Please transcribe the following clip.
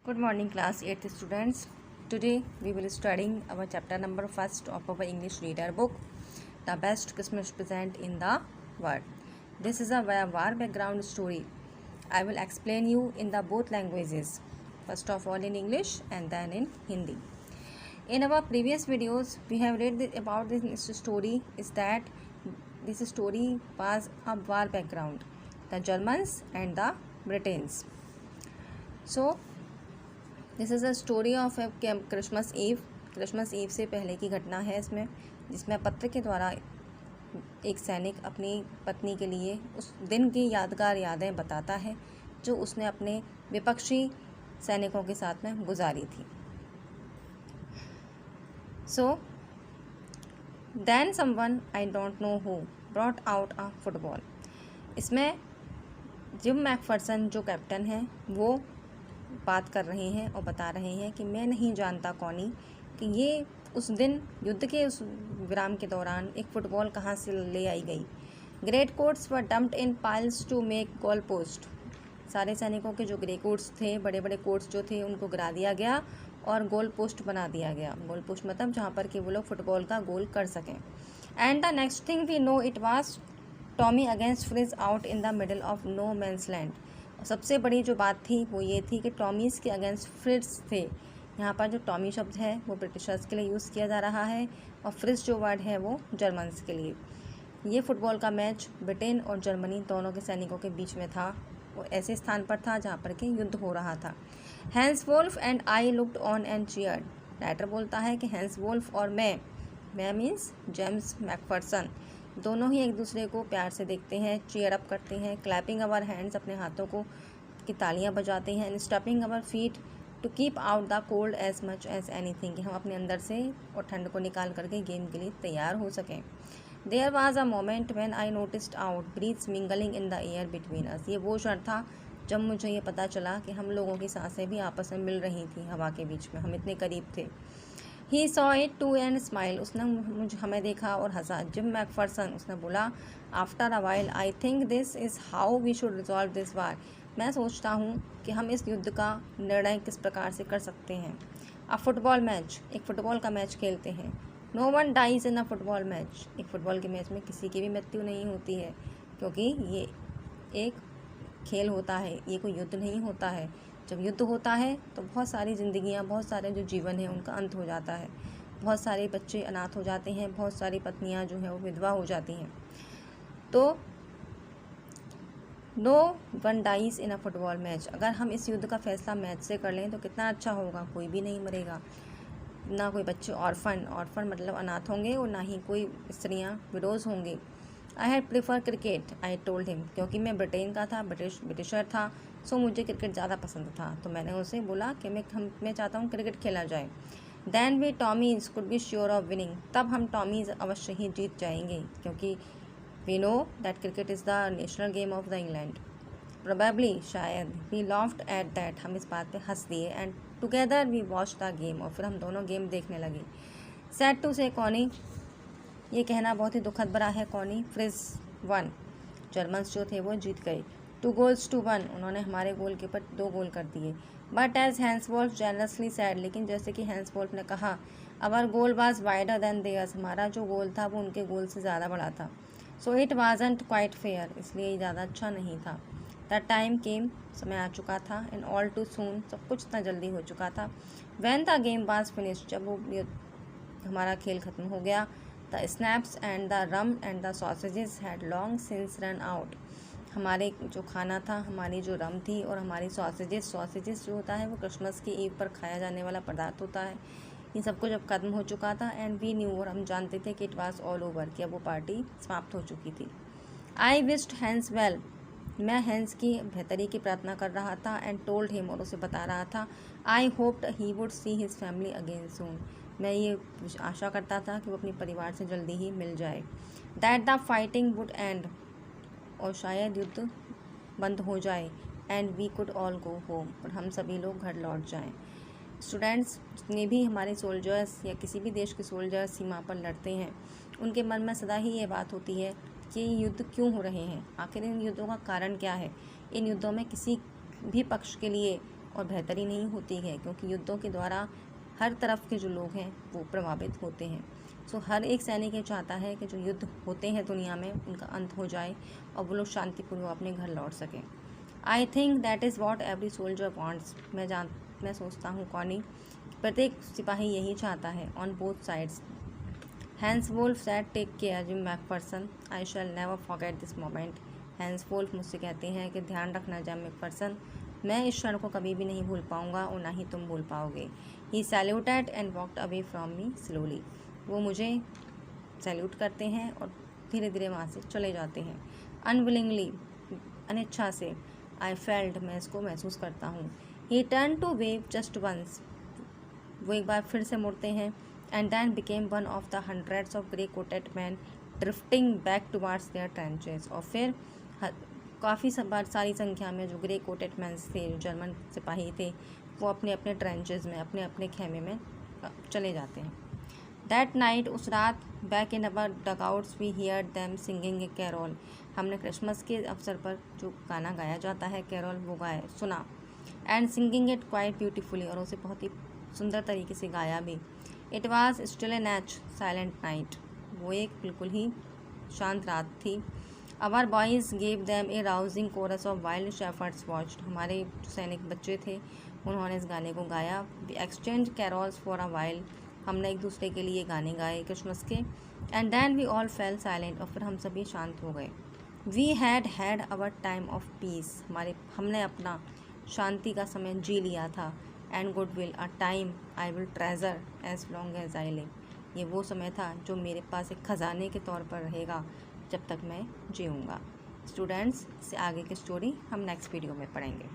Good morning, class 8th students. Today we will studying our chapter number 1st of our English reader book, The Best Christmas Present in the World. This is a war background story. I will explain you in the both languages. First of all in English and then in Hindi. In our previous videos, we have read about this story. Is that this story was a war background, the Germans and the Britons. So this is a story of Christmas Eve. Christmas Eve से पहले की घटना है इसमें, जिसमें पत्र के द्वारा एक सैनिक अपनी पत्नी के लिए उस दिन की यादगार यादें बताता है जो उसने अपने विपक्षी सैनिकों के साथ में गुजारी थी। So then someone I don't know who brought out a football. इसमें जिम मैकफर्सन जो कैप्टन है वो बात कर रहे हैं और बता रहे हैं कि मैं नहीं जानता कौनी कि ये उस दिन युद्ध के उस विराम के दौरान एक फ़ुटबॉल कहाँ से ले आई गई। Great coats were dumped in piles to make goal post. सारे सैनिकों के जो ग्रे कोट्स थे, बड़े बड़े कोट्स जो थे, उनको गिरा दिया गया और गोल पोस्ट बना दिया गया। गोल पोस्ट मतलब जहाँ पर कि वो लोग फुटबॉल का गोल कर सकें। And the next thing we know it was Tommy against Fritz out in the middle of no man's land. सबसे बड़ी जो बात थी वो ये थी कि टॉमीज़ के अगेंस्ट फ्रिज थे। यहाँ पर जो टॉमी शब्द है वो ब्रिटिशर्स के लिए यूज़ किया जा रहा है और फ्रिज जो वर्ड है वो जर्मन्स के लिए। ये फुटबॉल का मैच ब्रिटेन और जर्मनी दोनों के सैनिकों के बीच में था। वो ऐसे स्थान पर था जहाँ पर कि युद्ध हो रहा था। Hans Wolf and I looked on and cheered. Writer बोलता है कि हैंस वोल्फ और मैं मीन्स जेम्स मैकफर्सन, दोनों ही एक दूसरे को प्यार से देखते हैं, चीयर अप करते हैं, क्लैपिंग अवर हैंड्स, अपने हाथों को की तालियां बजाते हैं, and stamping our feet to keep out the cold as much as anything, कि हम अपने अंदर से और ठंड को निकाल करके गेम के लिए तैयार हो सकें। There was a moment when I noticed our breaths mingling in the air between us. ये वो क्षण था जब मुझे ये पता चला कि हम लोगों की सांसें भी आपस में मिल रही थी हवा के बीच में, हम इतने करीब थे। He saw it too and smile. उसने मुझे हमें देखा और हंसा। जिम मैकफर्सन, उसने बोला after a while I think this is how we should resolve this war. मैं सोचता हूँ कि हम इस युद्ध का निर्णय किस प्रकार से कर सकते हैं। अ फुटबॉल मैच, एक फ़ुटबॉल का मैच खेलते हैं। No one dies in a football match. एक फ़ुटबॉल के मैच में किसी की भी मृत्यु नहीं होती है, क्योंकि ये एक खेल होता है, ये कोई युद्ध नहीं होता है। जब युद्ध होता है तो बहुत सारी ज़िंदगियाँ, बहुत सारे जो जीवन है उनका अंत हो जाता है, बहुत सारे बच्चे अनाथ हो जाते हैं, बहुत सारी पत्नियाँ जो है वो विधवा हो जाती हैं। तो no one dies in a football match. अगर हम इस युद्ध का फैसला मैच से कर लें तो कितना अच्छा होगा। कोई भी नहीं मरेगा, ना कोई बच्चे ऑर्फन मतलब अनाथ होंगे और ना ही कोई स्त्रियाँ विडोज़ होंगी। I had prefer cricket I told him. क्योंकि मैं ब्रिटेन का था, ब्रिटिशर था, सो मुझे क्रिकेट ज़्यादा पसंद था। तो मैंने उसे बोला कि मैं चाहता हूँ क्रिकेट खेला जाए। Then we Tommies could be sure of winning. तब हम टॉमीज़ अवश्य ही जीत जाएंगे, क्योंकि we know that cricket is the national game of the England. Probably, शायद। We laughed at that. हम इस बात पे हंस दिए। And together we watch the game. और फिर हम दोनों गेम देखने लगे। सैड टू से कॉनी, ये कहना बहुत ही दुखद भरा है, कॉनी फ्रिज वन, जर्मन्स जो थे वो जीत गए। 2 goals to 1, उन्होंने हमारे गोल के ऊपर 2 गोल कर दिए। But as Hans Wolf generously said, लेकिन जैसे कि हैंस वोल्फ ने कहा, our goal was wider than theirs. हमारा जो गोल था वो उनके गोल से ज़्यादा बड़ा था। So it wasn't quite fair, इसलिए ये ज़्यादा अच्छा नहीं था। द टाइम केम, समय आ चुका था। एंड ऑल टू सून, सब कुछ इतना जल्दी हो चुका था। When the game was finished, जब वो हमारा खेल ख़त्म हो गया। The snaps and the rum and the sausages had long since run out. हमारे जो खाना था, हमारी जो रम थी और हमारी सॉसेजेस जो होता है वो क्रिसमस की ईव पर खाया जाने वाला पदार्थ होता है, इन सबको जब खत्म हो चुका था। एंड वी न्यू, और हम जानते थे कि इट वाज ऑल ओवर, कि अब वो पार्टी समाप्त हो चुकी थी। आई विश्ड हैंस वेल, मैं हैंस की बेहतरी की प्रार्थना कर रहा था। एंड टोल्ड हिम, और उसे बता रहा था, I hoped he would see his family again soon. मैं ये आशा करता था कि वो अपने परिवार से जल्दी ही मिल जाए। That the fighting would end, और शायद युद्ध बंद हो जाए। And we could all go home, और हम सभी लोग घर लौट जाएं। स्टूडेंट्स, जितने भी हमारे सोल्जर्स या किसी भी देश के सोल्जर्स सीमा पर लड़ते हैं, उनके मन में सदा ही ये बात होती है कि ये युद्ध क्यों हो रहे हैं, आखिर इन युद्धों का कारण क्या है। इन युद्धों में किसी भी पक्ष के लिए और बेहतरी नहीं होती है, क्योंकि युद्धों के द्वारा हर तरफ के जो लोग हैं वो प्रभावित होते हैं। सो हर एक सैनिक ये चाहता है कि जो युद्ध होते हैं दुनिया में उनका अंत हो जाए और वो लोग शांतिपूर्वक अपने घर लौट सकें। I think that is what every soldier wants. मैं सोचता हूँ कॉनी, प्रत्येक सिपाही यही चाहता है। On both sides. Hans Wolf said, take care Jim McPherson, I shall never forget this moment. Hans Wolf मुझसे कहते हैं कि ध्यान रखना जिम मैकफर्सन, मैं इस क्षण को कभी भी नहीं भूल पाऊंगा और ना ही तुम भूल पाओगे। He saluted and walked away from me slowly. वो मुझे सैल्यूट करते हैं और धीरे धीरे वहाँ से चले जाते हैं। अनविलिंगली, अनिच्छा से, आई फेल्ट, मैं इसको महसूस करता हूँ। He turn to wave just once, वो एक बार फिर से मुड़ते हैं। And then became one of the hundreds of grey coated men drifting back towards their trenches. और फिर काफ़ी सारी संख्या में जो ग्रे कोटेड मैन थे, जो जर्मन सिपाही थे, वो अपने अपने ट्रेंचेस में, अपने अपने खेमे में चले जाते हैं। दैट नाइट, उस रात, back in our dugouts we hear them singing a carol, हमने क्रिसमस के अवसर पर जो गाना गाया जाता है कैरोल, वो सुना। And singing it quite beautifully, और उसे बहुत ही सुंदर तरीके से गाया भी। It was still a natch silent night, वो एक बिल्कुल ही शांत रात थी। Our boys gave them a rousing chorus of wild shepherds watched, हमारे जो सैनिक बच्चे थे उन्होंने इस गाने को गाया। We exchange carols for a while, हमने एक दूसरे के लिए गाने गाए क्रिसमस के। And then we all fell silent, और फिर हम सभी शांत हो गए। We had our time of peace, हमने अपना शांति का समय जी लिया था। And good will, a time I will treasure as long as I live, ये वो समय था जो मेरे पास एक ख़जाने के तौर पर रहेगा जब तक मैं जीऊँगा। स्टूडेंट्स, से आगे की स्टोरी हम नेक्स्ट वीडियो में पढ़ेंगे।